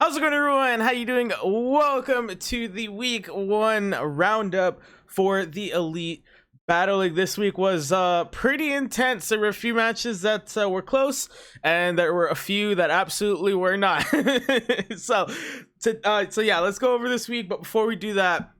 How's it going, everyone? How you doing? Welcome to the week 1 roundup for the Elite Battle League. This week was pretty intense. There were a few matches that were close, and there were a few that absolutely were not. So yeah, let's go over this week. But before we do that,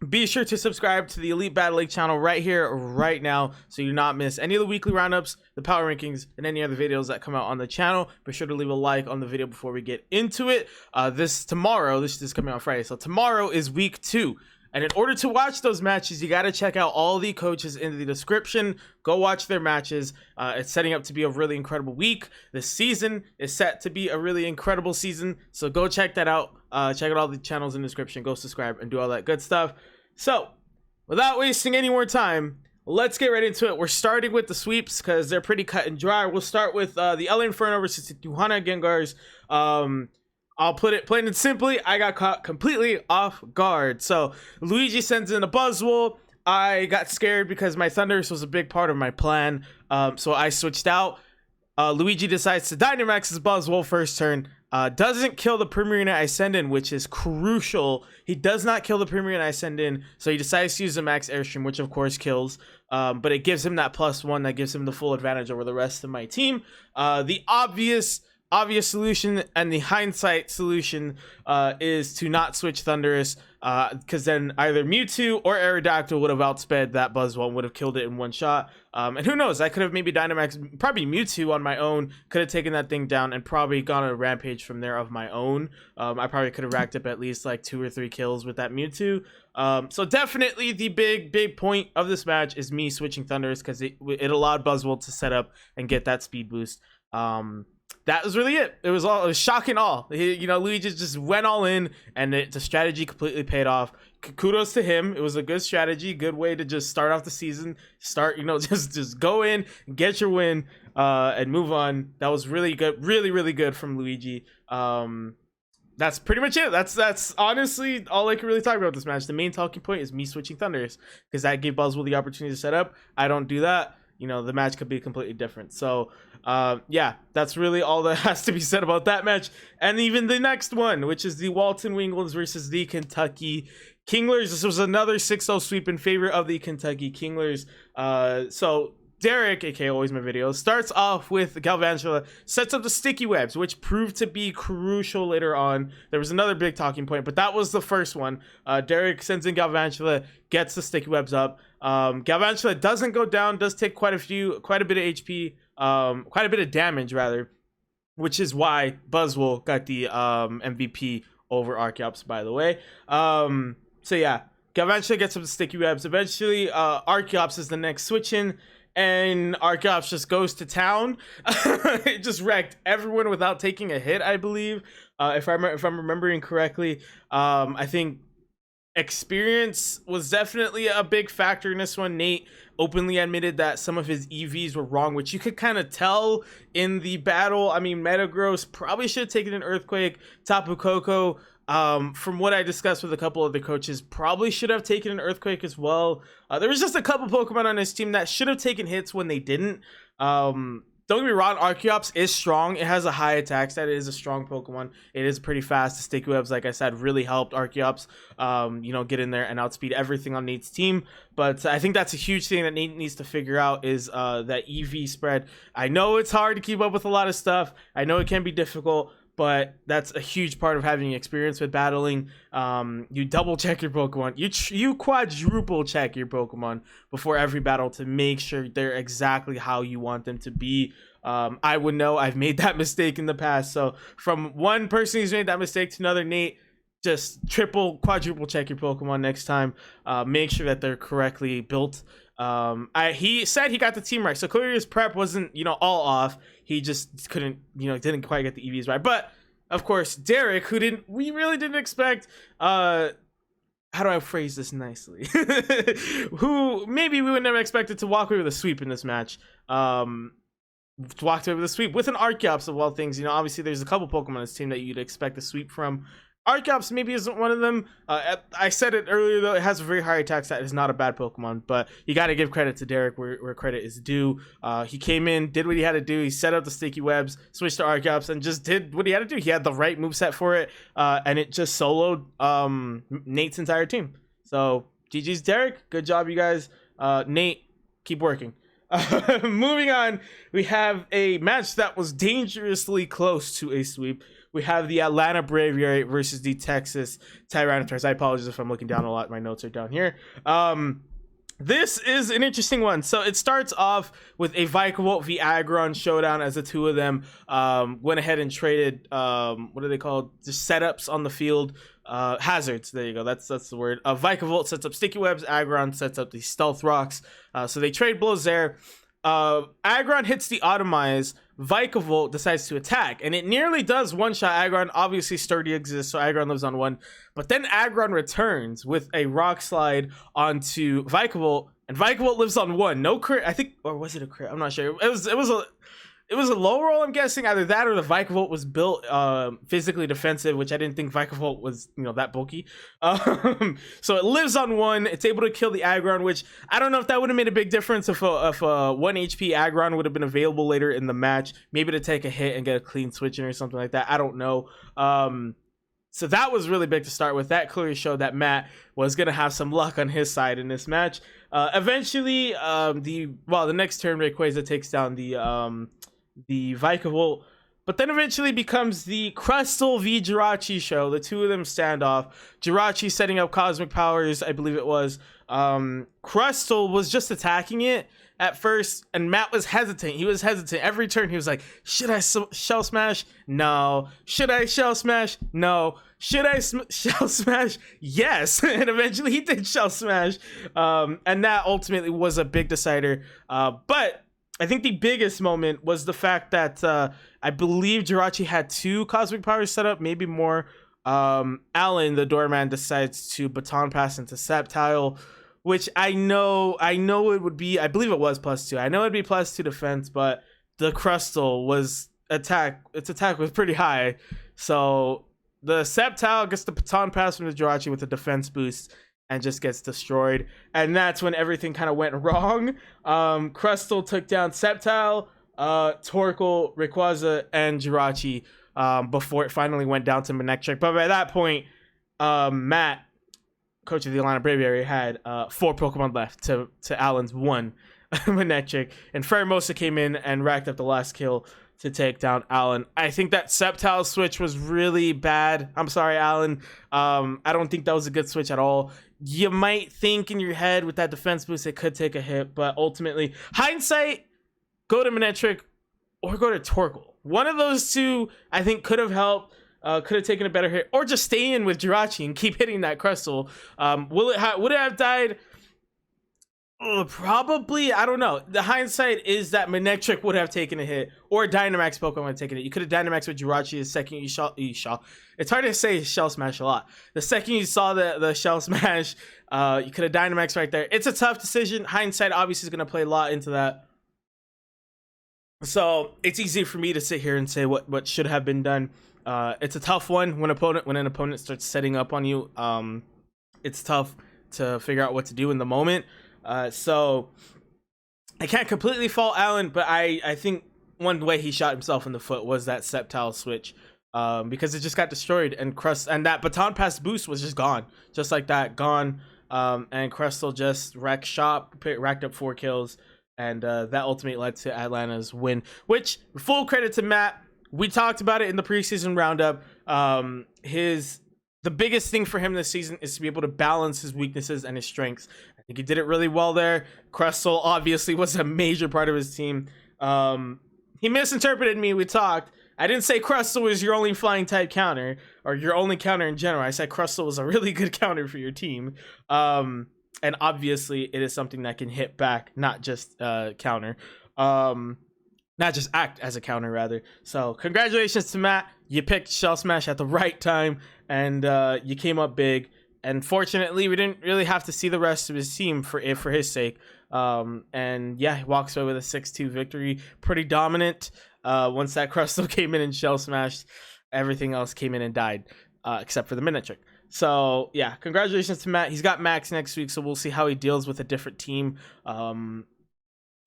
be sure to subscribe to the Elite Battle League channel right here, right now, so you do not miss any of the weekly roundups, the power rankings, and any other videos that come out on the channel. Be sure to leave a like on the video before we get into it. This is coming out Friday, so tomorrow is week 2. And in order to watch those matches, you got to check out all the coaches in the description. Go watch their matches. It's setting up to be a really incredible week. This season is set to be a really incredible season. So go check that out. Check out all the channels in the description. Go subscribe and do all that good stuff. So without wasting any more time, let's get right into it. We're starting with the sweeps because they're pretty cut and dry. We'll start with the LA Inferno versus Juana Gengars. I'll put it plain and simply, I got caught completely off guard. So Luigi sends in a Buzzwole. I got scared because my Thundurus was a big part of my plan. So I switched out. Luigi decides to Dynamax his Buzzwole first turn. Doesn't kill the Premier Unit I send in, which is crucial. He does not kill the Premier Unit I send in, so he decides to use the Max Airstream, which of course kills. But it gives him that +1 that gives him the full advantage over the rest of my team. The obvious solution and the hindsight solution is to not switch Thundurus, because then either Mewtwo or Aerodactyl would have outsped that Buzzwole and would have killed it in one shot. And who knows, I could have maybe Dynamax, probably Mewtwo on my own, could have taken that thing down and probably gone on a rampage from there of my own. I probably could have racked up at least like 2 or 3 kills with that Mewtwo. So definitely the big point of this match is me switching Thundurus, because it allowed Buzzwole to set up and get that speed boost. That was really it. It was shock and awe. Luigi just went all in, and the strategy completely paid off. Kudos to him. It was a good strategy, good way to just start off the season. Just go in, get your win, and move on. That was really good, really good from Luigi. That's pretty much it. That's honestly all I can really talk about this match. The main talking point is me switching Thundurus, because that gave Buzzwole the opportunity to set up. I don't do that. The match could be completely different. So yeah, that's really all that has to be said about that match. And even the next one, which is the Walton Wings versus the Kentucky Kinglers. This was another 6-0 sweep in favor of the Kentucky Kinglers. So Derek, aka always my videos, starts off with Galvantula, sets up the sticky webs, which proved to be crucial later on. There was another big talking point, but that was the first one. Derek sends in Galvantula, gets the sticky webs up. Galvantula doesn't go down, does take quite a bit of HP, quite a bit of damage rather, which is why Buzzwole got the MVP over Archeops, by the way. So yeah, Galvantula gets up the sticky webs. Eventually, Archeops is the next switch in, and Archeops just goes to town. It just wrecked everyone without taking a hit, I believe. If I'm remembering correctly, I think experience was definitely a big factor in this one. Nate openly admitted that some of his EVs were wrong, which you could kind of tell in the battle. I mean, Metagross probably should have taken an Earthquake. Tapu Koko, from what I discussed with a couple of the coaches, probably should have taken an Earthquake as well. There was just a couple Pokemon on his team that should have taken hits when they didn't. Don't get me wrong, Archeops is strong. It has a high attack stat. It is a strong Pokemon. It is pretty fast. The sticky webs, like I said, really helped Archeops, get in there and outspeed everything on Nate's team. But I think that's a huge thing that Nate needs to figure out, is that EV spread. I know it's hard to keep up with a lot of stuff. I know it can be difficult, but that's a huge part of having experience with battling. You double check your Pokemon. You quadruple check your Pokemon before every battle to make sure they're exactly how you want them to be. I would know. I've made that mistake in the past. So from one person who's made that mistake to another, Nate, just quadruple check your Pokemon next time. Make sure that they're correctly built. He said he got the team right, so clearly his prep wasn't all off. He just couldn't didn't quite get the EVs right. But of course, Derek, we really didn't expect, how do I phrase this nicely, who maybe we would never expected to walk away with a sweep in this match, walked away with a sweep with an Archeops of all things. Obviously there's a couple Pokemon on this team that you'd expect a sweep from. Archeops maybe isn't one of them. I said it earlier though, it has a very high attack stat. It's not a bad Pokemon, but you got to give credit to Derek where credit is due. He came in, did what he had to do. He set up the sticky webs, switched to Archeops, and just did what he had to do. He had the right moveset for it, and it just soloed Nate's entire team. So GG's Derek, good job you guys. Nate, keep working. Moving on, we have a match that was dangerously close to a sweep. We have the Atlanta Braviary versus the Texas Tyranitar. I apologize if I'm looking down a lot. My notes are down here. This is an interesting one. So it starts off with a Vicavolt v Aggron showdown as the two of them went ahead and traded, what are they called? Just setups on the field. Hazards. There you go. That's the word. Vicavolt sets up sticky webs. Aggron sets up the stealth rocks. So they trade blows there. Aggron hits the Automize. Vicavolt decides to attack, and it nearly does one-shot Aggron. Obviously, Sturdy exists, so Aggron lives on one. But then Aggron returns with a Rock Slide onto Vicavolt, and Vicavolt lives on one. No crit, I think, or was it a crit? I'm not sure. It was a low roll, I'm guessing. Either that or the Vicavolt was built physically defensive, which I didn't think Vicavolt was, that bulky. So it lives on one. It's able to kill the Aggron, which I don't know if that would have made a big difference if a 1 HP Aggron would have been available later in the match. Maybe to take a hit and get a clean switch in or something like that. I don't know. So that was really big to start with. That clearly showed that Matt was going to have some luck on his side in this match. Eventually, the next turn, Rayquaza takes down the Vicavolt, but then eventually becomes the Crustle v Jirachi show. The two of them stand off. Jirachi setting up Cosmic Powers, I believe it was. Crustle was just attacking it at first, and Matt was hesitant. He was hesitant every turn. He was like, should I Shell Smash? No. Should I Shell Smash? No. Should I Shell Smash? Yes. And eventually he did Shell Smash, and that ultimately was a big decider. But I think the biggest moment was the fact that I believe Jirachi had 2 Cosmic Powers set up, maybe more. Alan, the doorman, decides to Baton Pass into Sceptile, which I know it would be, I believe it was +2. I know it'd be +2 defense, but the Crustle was its attack was pretty high. So the Sceptile gets the Baton Pass from the Jirachi with a defense boost and just gets destroyed. And that's when everything kind of went wrong. Crustle took down Sceptile, Torkoal, Rayquaza, and Jirachi before it finally went down to Manectric. But by that point, Matt, coach of the Atlanta Braviary, had 4 Pokemon left to Alan's 1 Manectric. And Ferromosa came in and racked up the last kill to take down Alan. I think that Sceptile switch was really bad. I'm sorry, Alan. I don't think that was a good switch at all. You might think in your head with that defense boost it could take a hit, but ultimately, hindsight, go to Manectric or go to Torkoal. One of those two, I think, could have helped. Could have taken a better hit, or just stay in with Jirachi and keep hitting that Crustle. Would it have died? Probably. I don't know. The hindsight is that Manectric would have taken a hit, or Dynamax Pokemon would have taken it. You could have Dynamax with Jirachi the second you saw. It's hard to say Shell Smash a lot. The second you saw the Shell Smash, you could have Dynamax right there. It's a tough decision. Hindsight obviously is going to play a lot into that. So it's easy for me to sit here and say what should have been done. It's a tough one when an opponent starts setting up on you. It's tough to figure out what to do in the moment. So I can't completely fault Alan, but I think one way he shot himself in the foot was that Sceptile switch, because it just got destroyed, and that Baton Pass boost was just gone, just like that, gone. And Crustle just racked up 4 kills, and that ultimately led to Atlanta's win, which, full credit to Matt. We talked about it in the preseason roundup. The biggest thing for him this season is to be able to balance his weaknesses and his strengths. I think he did it really well there. Crustle obviously was a major part of his team. He misinterpreted me. We talked. I didn't say Crustle was your only flying type counter or your only counter in general. I said Crustle was a really good counter for your team. And obviously it is something that can hit back, not just counter. Not just act as a counter, rather. So congratulations to Matt. You picked Shell Smash at the right time, and you came up big. And fortunately, we didn't really have to see the rest of his team for his sake. And yeah, he walks away with a 6-2 victory. Pretty dominant. Once that Crustle came in and Shell Smashed, everything else came in and died. except for the minute trick. So yeah, congratulations to Matt. He's got Max next week, so we'll see how he deals with a different team.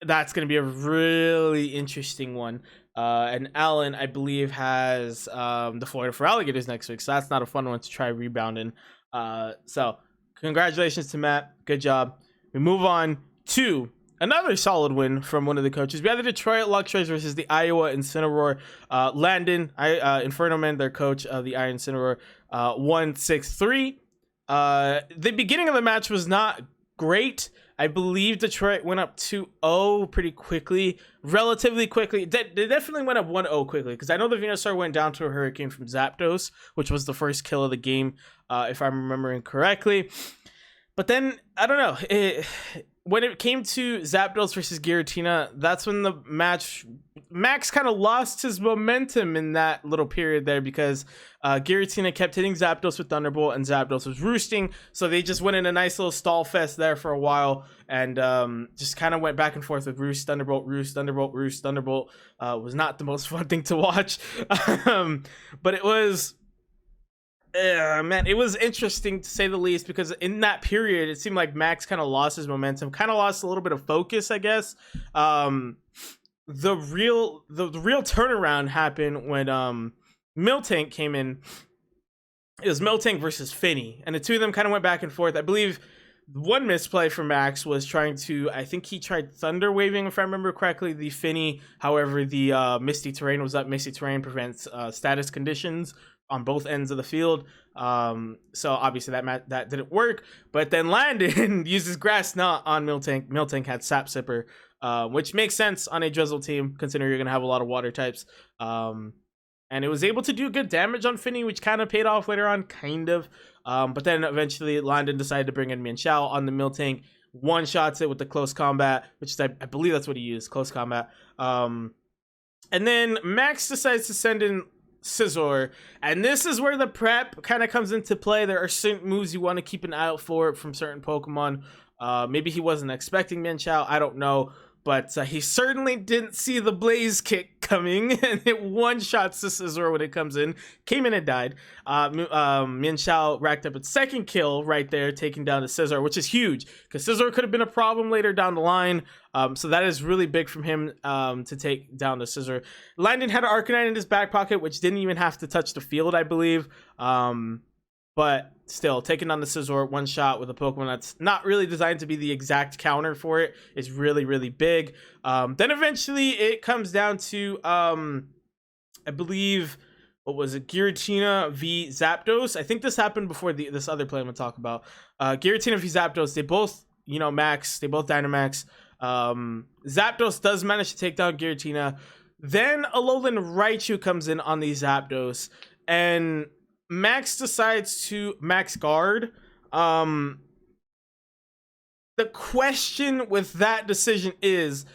That's going to be a really interesting one. And Allen, I believe, has the Florida for Alligators next week, so that's not a fun one to try rebounding. So congratulations to Matt. Good job. We move on to another solid win from one of the coaches. We had the Detroit Luxrays versus the Iowa Incineroar. Landon, Inferno Man, their coach of the Iron Incineroar, won 6-3. The beginning of the match was not great. I believe Detroit went up 2-0 pretty quickly, relatively quickly. They definitely went up 1-0 quickly, because I know the Venusaur went down to a Hurricane from Zapdos, which was the first kill of the game, if I'm remembering correctly. But then, I don't know, when it came to Zapdos versus Giratina, that's when the Max kind of lost his momentum in that little period there, because Giratina kept hitting Zapdos with Thunderbolt and Zapdos was roosting, so they just went in a nice little stall fest there for a while, and just kind of went back and forth with Roost, Thunderbolt, Roost, Thunderbolt, Roost, Thunderbolt. Was not the most fun thing to watch, but it was... man, it was interesting to say the least, because in that period, it seemed like Max kind of lost his momentum, kind of lost a little bit of focus, I guess. The real turnaround happened when Miltank came in. It was Miltank versus Finny, and the two of them kind of went back and forth. I believe one misplay for Max was trying to, I think he tried Thunder Waving, if I remember correctly, the Finny. However, the Misty Terrain was up. Misty Terrain prevents status conditions on both ends of the field, so obviously that didn't work. But then Landon uses Grass Knot on Miltank. Miltank had Sap Sipper, which makes sense on a Drizzle team, considering you're gonna have a lot of water types. And it was able to do good damage on Finny, which kind of paid off later on, kind of. But then eventually Landon decided to bring in Mian Xiao on the Miltank, one-shots it with the close combat, which is, I believe that's what he used, close combat. And then Max decides to send in Scizor, and this is where the prep kind of comes into play. There are certain moves you want to keep an eye out for from certain Pokemon. Maybe he wasn't expecting Mian Xiao, I don't know, but he certainly didn't see the Blaze Kick coming, and it one-shots the Scizor when it comes in. Came in and died. Mian Xiao racked up its second kill right there, taking down the Scizor, which is huge, because Scizor could have been a problem later down the line. So that is really big from him to take down the Scizor. Landon had an Arcanine in his back pocket, which didn't even have to touch the field, I believe. But still, taking on the Scizor one shot with a Pokemon that's not really designed to be the exact counter for it is really, really big. Then eventually it comes down to, I believe, what was it? Giratina v Zapdos. I think this happened before this other play I'm going to talk about. Giratina v Zapdos, they both, max, they both Dynamax. Zapdos does manage to take down Giratina. Then Alolan Raichu comes in on the Zapdos, and Max decides to max guard. The question with that decision is,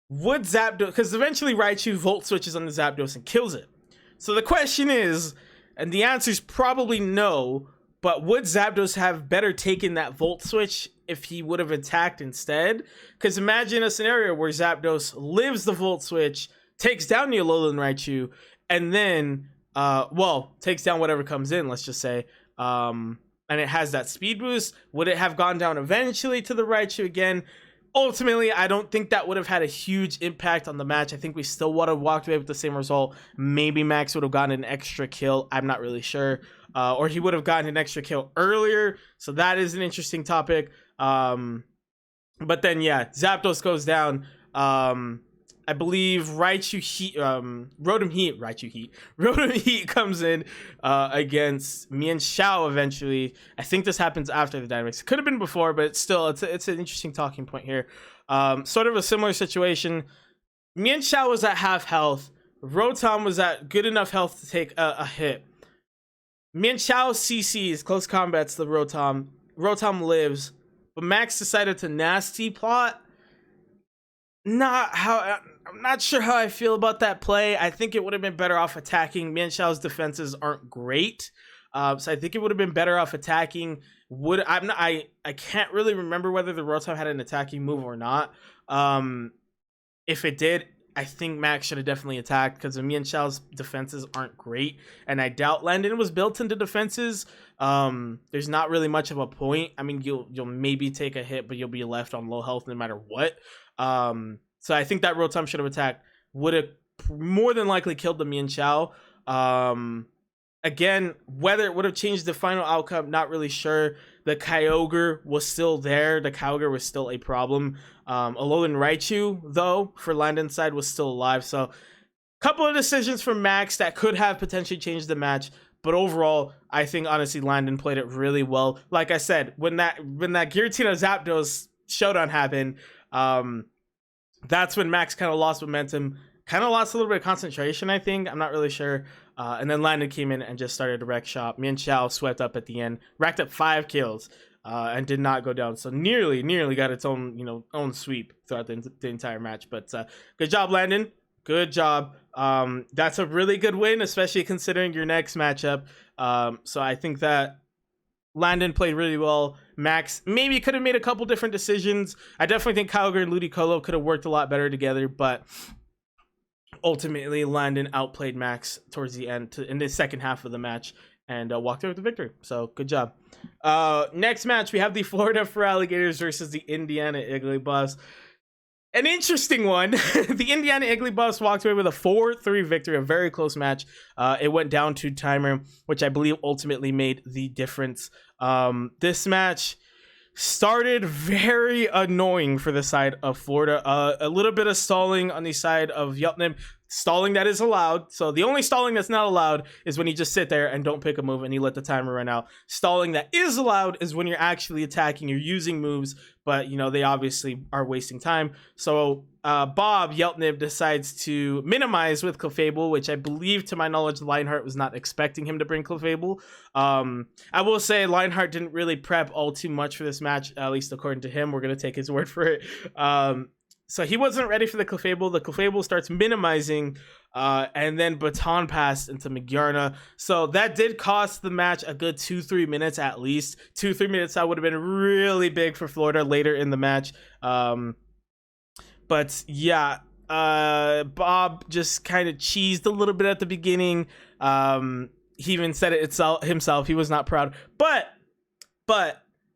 would Zapdos, because eventually Raichu Volt switches on the Zapdos and kills it. So the question is, and the answer is probably no, but would Zapdos have better taken that Volt switch if he would have attacked instead? Because imagine a scenario where Zapdos lives the Volt switch, takes down the Alolan Raichu, and then takes down whatever comes in, let's just say, and it has that speed boost. Would it have gone down eventually to the Raichu again? Ultimately, I don't think that would have had a huge impact on the match. I think we still would have walked away with the same result. Maybe Max would have gotten an extra kill. I'm not really sure. Or he would have gotten an extra kill earlier. So that is an interesting topic. But then, yeah, Zapdos goes down. I believe Rotom Heat comes in against Mian Xiao eventually. I think this happens after the Dynamax. It could have been before, but still, it's an interesting talking point here. Sort of a similar situation. Mian Xiao was at half health. Rotom was at good enough health to take a hit. Mian Xiao CCs, close combats the Rotom. Rotom lives, but Max decided to nasty plot. I'm not sure how I feel about that play. I think it would have been better off attacking. Mian Xiao's defenses aren't great, so I think it would have been better off attacking. I can't really remember whether the Rotom had an attacking move or not. If it did, I think Max should have definitely attacked because Mian Chao's defenses aren't great, and I doubt Landon was built into defenses. There's not really much of a point. I mean, you'll maybe take a hit, but you'll be left on low health no matter what. So I think that Rotom should have attacked. Would have more than likely killed the Mian Chao. Again, whether it would have changed the final outcome, not really sure. The Kyogre was still there. The Kyogre was still a problem. Alolan Raichu, though, for Landon's side, was still alive. So, couple of decisions from Max that could have potentially changed the match. But overall, I think, honestly, Landon played it really well. Like I said, when that Giratina Zapdos showdown happened, that's when Max kind of lost momentum. Kind of lost a little bit of concentration, I think. I'm not really sure. And then Landon came in and just started to wreck shop. Mian Chao swept up at the end, racked up 5 kills, and did not go down. So nearly got its own, own sweep throughout the entire match. But good job, Landon. Good job. That's a really good win, especially considering your next matchup. So I think that Landon played really well. Max maybe could have made a couple different decisions. I definitely think Kyogre and Ludicolo could have worked a lot better together, but ultimately Landon outplayed Max towards the end in the second half of the match and walked away with the victory. So good job. Next match, we have the Florida for Alligators versus the Indiana Igglybuffs. An interesting one. The Indiana Igglybuffs walked away with a 4-3 victory, a very close match. It went down to timer, which I believe ultimately made the difference. This match started very annoying for the side of Florida. A little bit of stalling on the side of Yeltnib. Stalling that is allowed. So the only stalling that's not allowed is when you just sit there and don't pick a move and you let the timer run out. Stalling that is allowed is when you're actually attacking, you're using moves, but they obviously are wasting time. So Bob Yeltnib decides to minimize with Clefable, which I believe, to my knowledge, Lionheart was not expecting him to bring Clefable. I will say Lionheart didn't really prep all too much for this match, at least according to him. We're going to take his word for it. So he wasn't ready for the Clefable. The Clefable starts minimizing, and then baton pass into Magyarna. So that did cost the match a good 2-3 minutes at least. 2-3 minutes that would have been really big for Florida later in the match. But yeah, Bob just kind of cheesed a little bit at the beginning. He even said it himself. He was not proud. But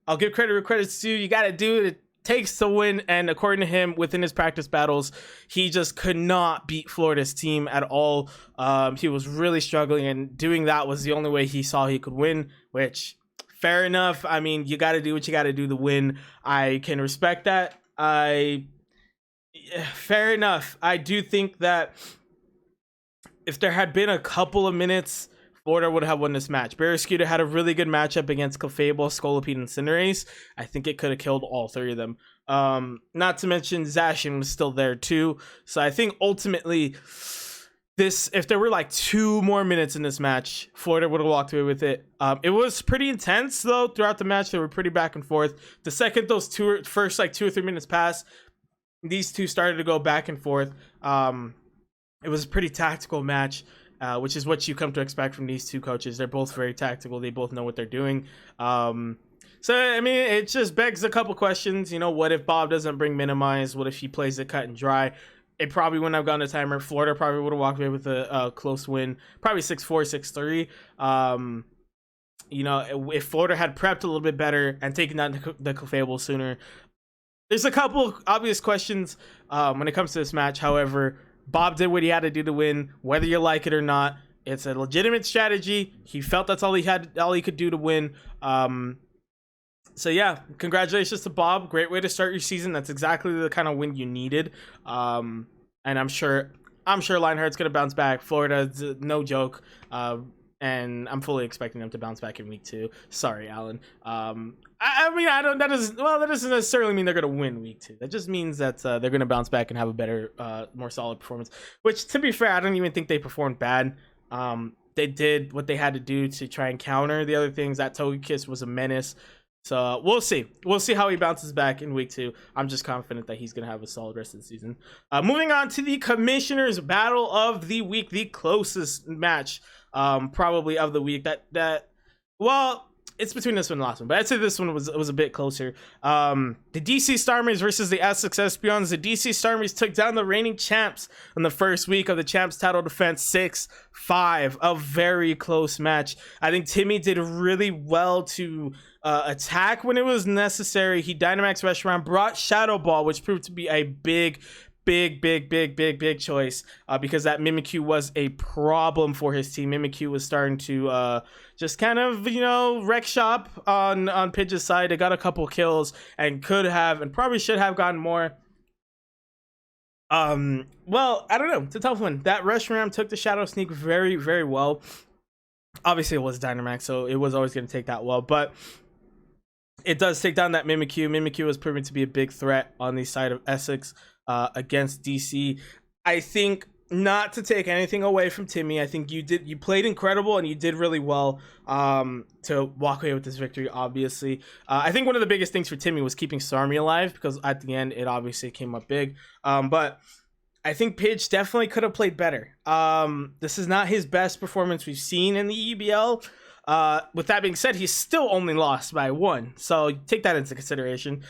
I'll give credit where credit's due. You got to do it. Takes to win, and according to him, within his practice battles, he just could not beat Florida's team at all. He was really struggling, and doing that was the only way he saw he could win, which, fair enough. I mean, you got to do what you got to do to win. I can respect that. Fair enough. I do think that if there had been a couple of minutes, Florida would have won this match. Barraskewda had a really good matchup against Clefable, Scolipede, and Cinderace. I think it could have killed all 3 of them. Not to mention Zacian was still there too. So I think ultimately, if there were like 2 more minutes in this match, Florida would have walked away with it. It was pretty intense though throughout the match. They were pretty back and forth. The second those first 2 or 3 minutes passed, these two started to go back and forth. It was a pretty tactical match. Which is what you come to expect from these two coaches. They're both very tactical. They both know what they're doing. So, I mean, it just begs a couple questions. What if Bob doesn't bring Minimize? What if he plays it cut and dry? It probably wouldn't have gone to timer. Florida probably would have walked away with a close win. Probably 6-4, 6-3. If Florida had prepped a little bit better and taken down the Clefable sooner. There's a couple obvious questions when it comes to this match. However, Bob did what he had to do to win, whether you like it or not. It's a legitimate strategy. He felt that's all he could do to win. So yeah, congratulations to Bob. Great way to start your season. That's exactly the kind of win you needed. And I'm sure Lionheart's gonna bounce back. Florida's no joke. And I'm fully expecting them to bounce back in week 2. Sorry, Alan. That doesn't necessarily mean they're going to win week 2. That just means that they're going to bounce back and have a better, more solid performance. Which, to be fair, I don't even think they performed bad. They did what they had to do to try and counter the other things. That Togekiss was a menace. So we'll see. We'll see how he bounces back in week 2. I'm just confident that he's going to have a solid rest of the season. Moving on to the Commissioner's Battle of the Week, the closest match probably of the week. it's between this one and the last one, but I'd say this one was a bit closer. The DC Starmers versus the Essex Espions. The DC Starmers took down the reigning champs in the first week of the champs title defense, 6-5. A very close match. I think Timmy did really well to attack when it was necessary. He Dynamax Rush Round, brought Shadow Ball, which proved to be a big choice because that Mimikyu was a problem for his team. Mimikyu was starting to just kind of, you know, wreck shop on Pidge's side. They got a couple kills and could have and probably should have gotten more. Well, I don't know. It's a tough one. That Rush Ram took the Shadow Sneak very well. Obviously, it was Dynamax, so it was always going to take that well, but it does take down that Mimikyu. Mimikyu was proven to be a big threat on the side of Essex against DC. I think, not to take anything away from Timmy, I think you played incredible and you did really well to walk away with this victory, obviously. I think one of the biggest things for Timmy was keeping Starmie alive, because at the end it obviously came up big. But I think Pidge definitely could have played better. This is not his best performance we've seen in the EBL. With that being said, he's still only lost by 1, so take that into consideration.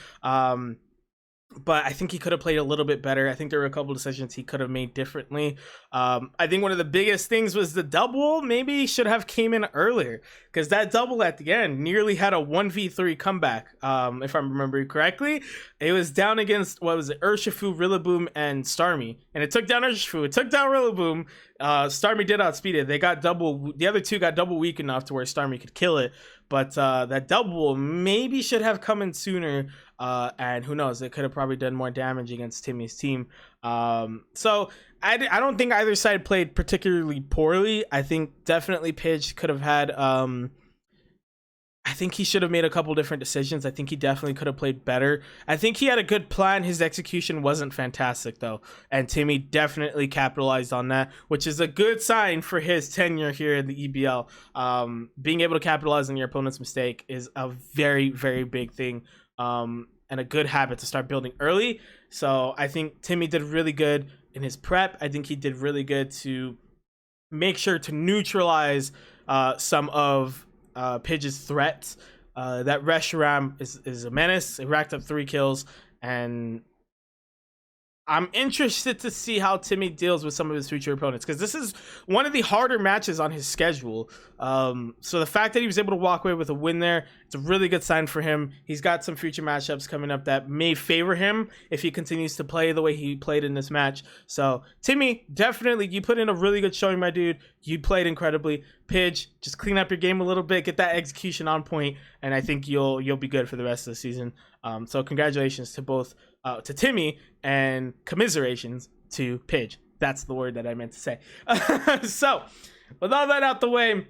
But I think he could have played a little bit better. I think there were a couple decisions he could have made differently. I think one of the biggest things was the double maybe should have came in earlier, because that double at the end nearly had a 1v3 comeback. If I'm remembering correctly, it was down against, what was it, Urshifu, Rillaboom, and Starmie, and it took down Urshifu, it took down Rillaboom. Starmie did outspeed it. They got double, the other two got double weak enough to where Starmie could kill it, but that double maybe should have come in sooner. And who knows, it could have probably done more damage against Timmy's team. So I don't think either side played particularly poorly. I think definitely Pidge could have had, I think he should have made a couple different decisions. I think he definitely could have played better. I think he had a good plan. His execution wasn't fantastic though, and Timmy definitely capitalized on that, which is a good sign for his tenure here in the EBL. Being able to capitalize on your opponent's mistake is a very big thing. And a good habit to start building early. So I think Timmy did really good in his prep. I think he did really good to make sure to neutralize some of Pidge's threats. That Reshiram is a menace. It racked up 3 kills, and I'm interested to see how Timmy deals with some of his future opponents, because this is one of the harder matches on his schedule. So the fact that he was able to walk away with a win there, it's a really good sign for him. He's got some future matchups coming up that may favor him if he continues to play the way he played in this match. So Timmy, definitely, you put in a really good showing, my dude. You played incredibly. Pidge, just clean up your game a little bit, get that execution on point, and I think you'll be good for the rest of the season. So congratulations to both to Timmy, and commiserations to Pidge. That's the word that I meant to say. So with all that out the way,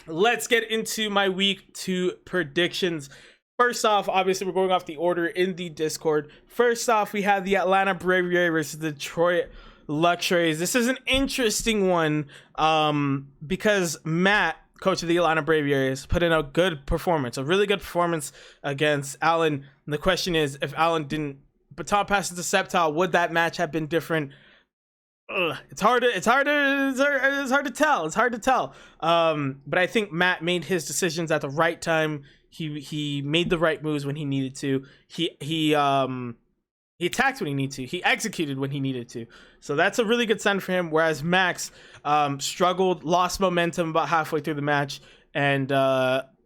let's get into my week 2 predictions. First off, obviously we're going off the order in the Discord. First off, we have the Atlanta Braviary versus the Detroit Luxuries. This is an interesting one because Matt, coach of the Atlanta Braviaries, put in a good performance, a really good performance against Allen. And the question is, if Allen didn't baton pass to Sceptile, would that match have been different? It's hard to tell. But I think Matt made his decisions at the right time. He made the right moves when he needed to. He attacked when he needed to. He executed when he needed to. So that's a really good sign for him. Whereas Max struggled, lost momentum about halfway through the match, and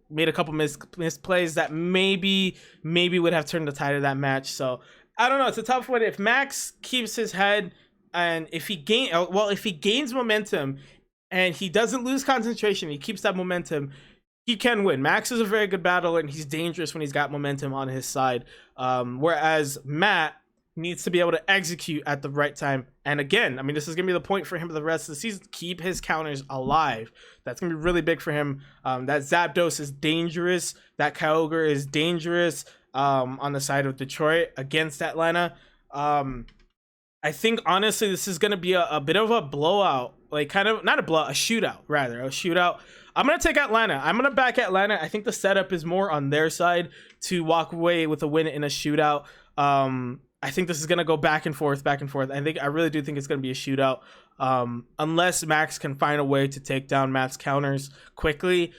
made a couple missed plays that maybe would have turned the tide of that match. So I don't know. It's a tough one. If Max keeps his head, and if he gains momentum and he doesn't lose concentration, he keeps that momentum, he can win. Max is a very good battler, and he's dangerous when he's got momentum on his side. Whereas Matt needs to be able to execute at the right time. And again, I mean, this is going to be the point for him for the rest of the season. Keep his counters alive. That's going to be really big for him. That Zapdos is dangerous. That Kyogre is dangerous on the side of Detroit against Atlanta. I think, honestly, this is going to be a bit of a blowout. Like, kind of, not a blowout, a shootout, rather. A shootout. I'm going to take Atlanta. I'm going to back Atlanta. I think the setup is more on their side to walk away with a win in a shootout. I think this is going to go back and forth. I really do think it's going to be a shootout. Unless Max can find a way to take down Matt's counters quickly.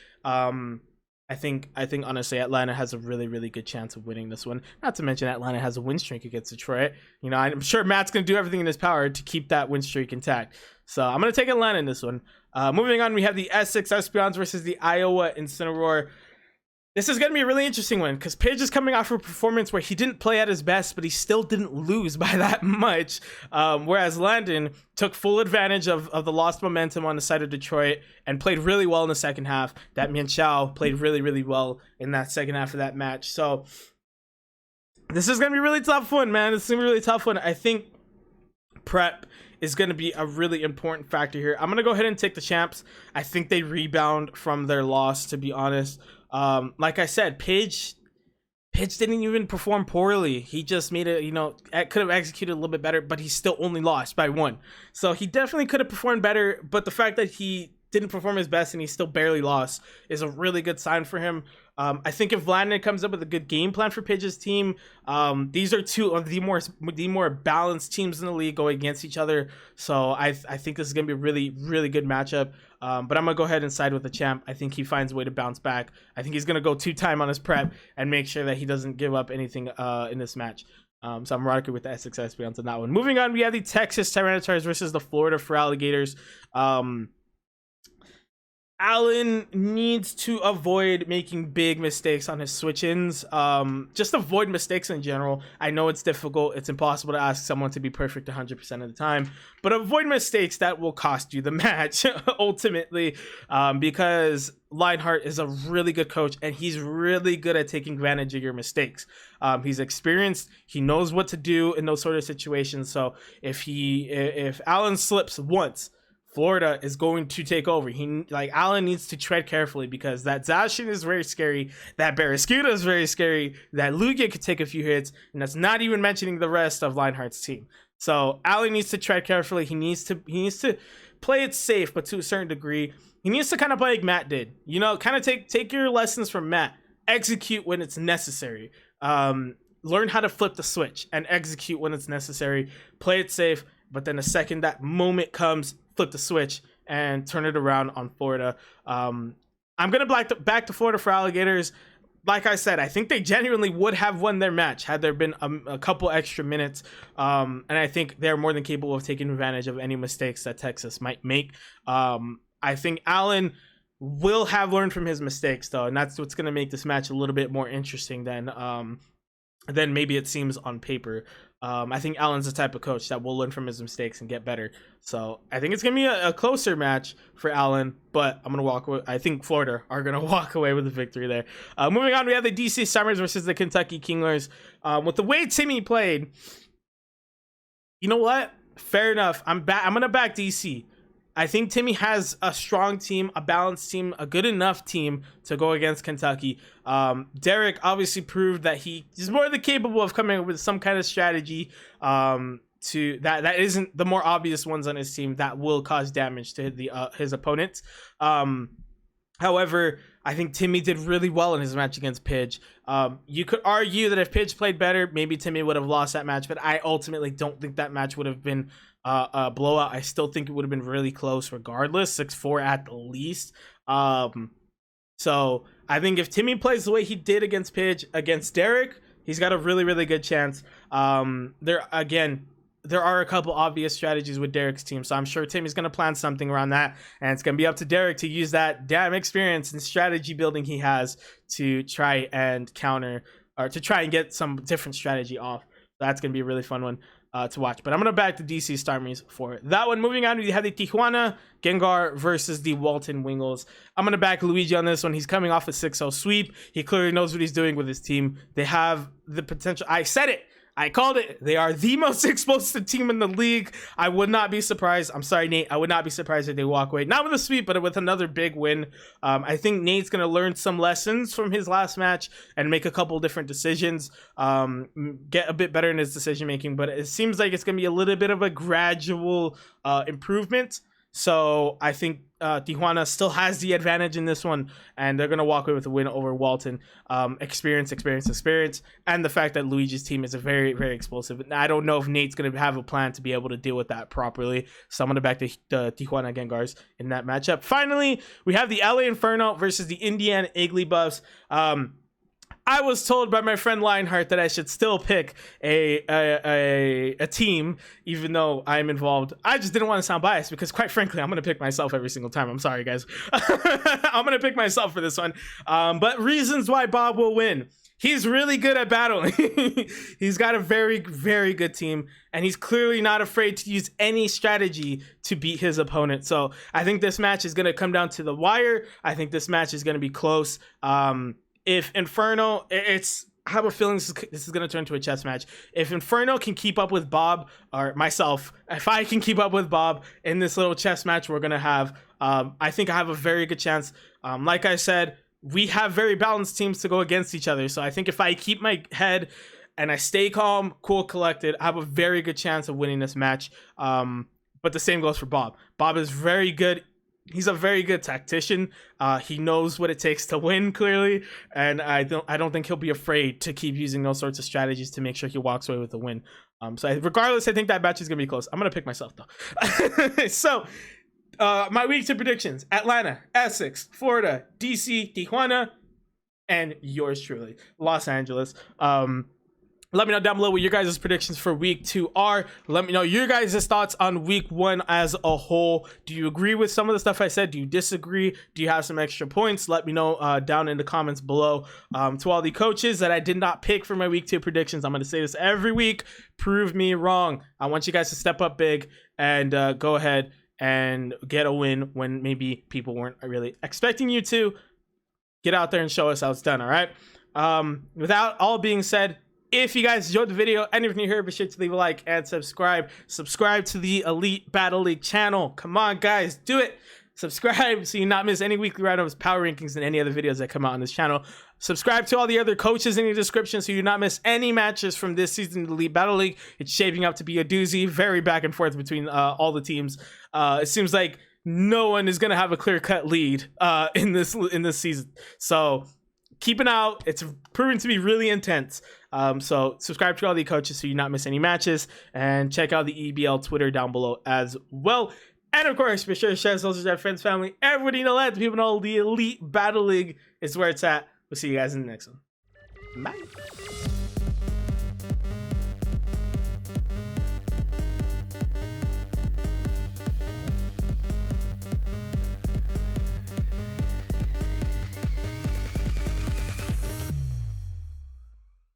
I think honestly Atlanta has a really good chance of winning this one. Not to mention Atlanta has a win streak against Detroit. You know, I'm sure Matt's gonna do everything in his power to keep that win streak intact. So I'm gonna take Atlanta in this one. Moving on, we have the Essex Espions versus the Iowa Incineroar. This is going to be a really interesting one because Pidge is coming off a performance where he didn't play at his best, but he still didn't lose by that much. Whereas Landon took full advantage of the lost momentum on the side of Detroit and played really well in the second half. That Mianchao played really well in that second half of that match. So this is going to be a really tough one, man. This is going to be a really tough one. I think prep is going to be a really important factor here. I'm going to go ahead and take the champs. I think they rebound from their loss, to be honest. Like I said, Pidge didn't even perform poorly. He just made it, could have executed a little bit better, but he still only lost by 1. So he definitely could have performed better, but the fact that he didn't perform his best and he still barely lost is a really good sign for him. I think if Landon comes up with a good game plan for Pidge's team, these are two of the more balanced teams in the league going against each other. So I think this is going to be a really good matchup. But I'm going to go ahead and side with the champ. I think he finds a way to bounce back. I think he's going to go 2-time on his prep and make sure that he doesn't give up anything in this match. So I'm rocking with the Essex Espions on that one. Moving on, we have the Texas Tyrannotars versus the Florida for Alligators. Allen needs to avoid making big mistakes on his switch-ins. Just avoid mistakes in general. I know it's difficult. It's impossible to ask someone to be perfect 100% of the time. But avoid mistakes that will cost you the match, ultimately. Because Lionheart is a really good coach, and he's really good at taking advantage of your mistakes. He's experienced. He knows what to do in those sort of situations. So if Allen slips once, Florida is going to take over. Allen needs to tread carefully because that Zacian is very scary. That Barraskewda is very scary. That Lugia could take a few hits, and that's not even mentioning the rest of Lionheart's team. So Allen needs to tread carefully. He needs to play it safe, but to a certain degree. He needs to kind of play like Matt did. Kind of take your lessons from Matt. Execute when it's necessary. Learn how to flip the switch and execute when it's necessary. Play it safe, but then the second that moment comes, flip the switch and turn it around on Florida. I'm going to back to Florida for Alligators. Like I said, I think they genuinely would have won their match had there been a couple extra minutes. And I think they're more than capable of taking advantage of any mistakes that Texas might make. I think Allen will have learned from his mistakes, though, and that's what's going to make this match a little bit more interesting than maybe it seems on paper. I think Allen's the type of coach that will learn from his mistakes and get better. So I think it's going to be a closer match for Allen, but I'm going to walk away. I think Florida are going to walk away with the victory there. Moving on, we have the DC Summers versus the Kentucky Kinglers. With the way Timmy played, you know what? Fair enough. I'm going to back DC. I think Timmy has a strong team, a balanced team, a good enough team to go against Kentucky. Derek obviously proved that he is more than capable of coming up with some kind of strategy that isn't the more obvious ones on his team that will cause damage to his opponents. However, I think Timmy did really well in his match against Pidge. You could argue that if Pidge played better, maybe Timmy would have lost that match, but I ultimately don't think that match would have been a blowout. I still think it would have been really close regardless, 6-4 at the least. So I think if Timmy plays the way he did against Pidge, against Derek, he's got a really good chance. There are a couple obvious strategies with Derek's team, so I'm sure Timmy's going to plan something around that, and it's going to be up to Derek to use that damn experience and strategy building he has to try and counter, or to try and get some different strategy off. That's going to be a really fun one to watch, but I'm going to back the DC Starmies for that one. Moving on, we have the Juana Gengars versus the Walton Wings. I'm going to back Luigi on this one. He's coming off a 6-0 sweep. He clearly knows what he's doing with his team. They have the potential. I said it. I called it. They are the most explosive team in the league. I would not be surprised. I'm sorry, Nate. I would not be surprised if they walk away. Not with a sweep, but with another big win. I think Nate's going to learn some lessons from his last match and make a couple different decisions. Get a bit better in his decision making. But it seems like it's going to be a little bit of a gradual improvement. So I think Tijuana still has the advantage in this one, and they're going to walk away with a win over Walton. Experience, and the fact that Luigi's team is a very, very explosive. I don't know if Nate's going to have a plan to be able to deal with that properly. So I'm going to back the Tijuana Gengars in that matchup. Finally, we have the LA Inferno versus the Indiana Igglybuffs. I was told by my friend Lionheart that I should still pick a team, even though I'm involved. I just didn't want to sound biased because, quite frankly, I'm going to pick myself every single time. I'm sorry, guys. I'm going to pick myself for this one. But reasons why Bob will win. He's really good at battling. He's got a very, very good team, and he's clearly not afraid to use any strategy to beat his opponent. So I think this match is going to come down to the wire. I think this match is going to be close. If Inferno, I have a feeling this is going to turn into a chess match. If Inferno can keep up with Bob, or myself, if I can keep up with Bob in this little chess match we're going to have, I think I have a very good chance. Like I said, we have very balanced teams to go against each other. So I think if I keep my head and I stay calm, cool, collected, I have a very good chance of winning this match. But the same goes for Bob. Bob is very good. He's a very good tactician. He knows what it takes to win, clearly, and I don't think he'll be afraid to keep using those sorts of strategies to make sure he walks away with the win. Regardless, I think that match is gonna be close. I'm gonna pick myself though. So, my week 2 predictions: Atlanta, Essex, Florida, DC, Tijuana, and yours truly, Los Angeles. Let me know down below what your guys' predictions for week 2 are. Let me know your guys' thoughts on week 1 as a whole. Do you agree with some of the stuff I said? Do you disagree? Do you have some extra points? Let me know down in the comments below. To all the coaches that I did not pick for my week 2 predictions, I'm going to say this every week. Prove me wrong. I want you guys to step up big and go ahead and get a win when maybe people weren't really expecting you to. Get out there and show us how it's done, all right? Without all being said, if you guys enjoyed the video, anything you heard, be sure to leave a like and subscribe. Subscribe to the Elite Battle League channel. Come on, guys, do it. Subscribe so you not miss any weekly roundups, power rankings, and any other videos that come out on this channel. Subscribe to all the other coaches in the description so you do not miss any matches from this season of the Elite Battle League. It's shaping up to be a doozy, very back and forth between all the teams. It seems like no one is going to have a clear-cut lead in this season. So keep an eye out. It's proven to be really intense. So subscribe to all the coaches so you not miss any matches, and check out the EBL Twitter down below as well. And of course, be sure to share social media, friends, family, everybody you know, let the people know the Elite Battle League is where it's at. We'll see you guys in the next one. Bye.